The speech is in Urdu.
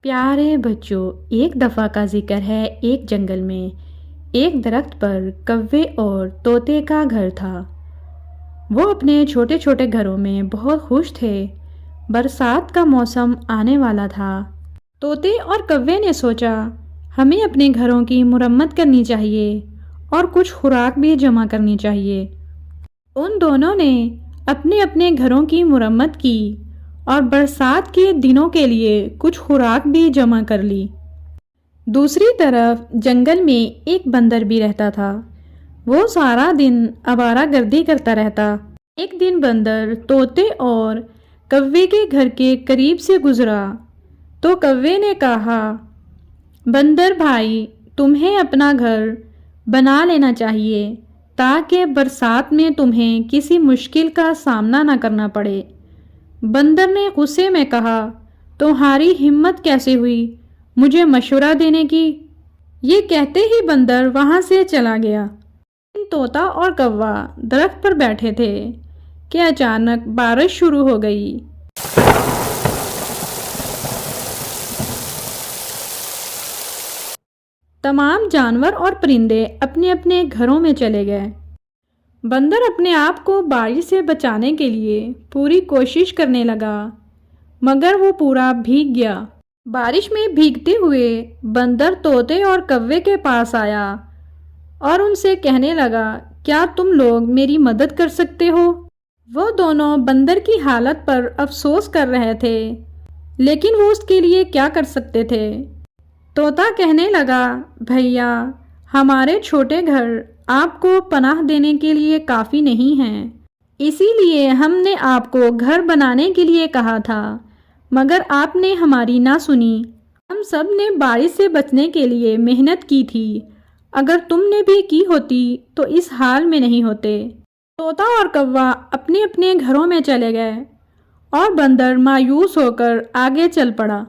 پیارے بچوں، ایک دفعہ کا ذکر ہے ایک جنگل میں ایک درخت پر کوے اور طوطے کا گھر تھا۔ وہ اپنے چھوٹے چھوٹے گھروں میں بہت خوش تھے۔ برسات کا موسم آنے والا تھا۔ طوطے اور کوے نے سوچا ہمیں اپنے گھروں کی مرمت کرنی چاہیے اور کچھ خوراک بھی جمع کرنی چاہیے۔ ان دونوں نے اپنے اپنے گھروں کی مرمت کی اور برسات کے دنوں کے لیے کچھ خوراک بھی جمع کر لی۔ دوسری طرف جنگل میں ایک بندر بھی رہتا تھا۔ وہ سارا دن آوارہ گردی کرتا رہتا۔ ایک دن بندر طوطے اور کوے کے گھر کے قریب سے گزرا تو کوے نے کہا، بندر بھائی، تمہیں اپنا گھر بنا لینا چاہیے تاکہ برسات میں تمہیں کسی مشکل کا سامنا نہ کرنا پڑے۔ بندر نے غصے میں کہا، تمہاری ہمت کیسے ہوئی مجھے مشورہ دینے کی؟ یہ کہتے ہی بندر وہاں سے چلا گیا۔ طوطا اور کوا درخت پر بیٹھے تھے کہ اچانک بارش شروع ہو گئی۔ تمام جانور اور پرندے اپنے اپنے گھروں میں چلے گئے۔ بندر اپنے آپ کو بارش سے بچانے کے لیے پوری کوشش کرنے لگا، مگر وہ پورا بھیگ گیا۔ بارش میں بھیگتے ہوئے بندر طوطے اور کوے کے پاس آیا اور ان سے کہنے لگا، کیا تم لوگ میری مدد کر سکتے ہو؟ وہ دونوں بندر کی حالت پر افسوس کر رہے تھے، لیکن وہ اس کے لیے کیا کر سکتے تھے؟ طوطا کہنے لگا، بھیا، ہمارے چھوٹے گھر آپ کو پناہ دینے کے لیے کافی نہیں ہیں، اسی لیے ہم نے آپ کو گھر بنانے کے لیے کہا تھا، مگر آپ نے ہماری نہ سنی۔ ہم سب نے بارش سے بچنے کے لیے محنت کی تھی، اگر تم نے بھی کی ہوتی تو اس حال میں نہیں ہوتے۔ طوطا اور کوا اپنے اپنے گھروں میں چلے گئے اور بندر مایوس ہو کر آگے چل پڑا۔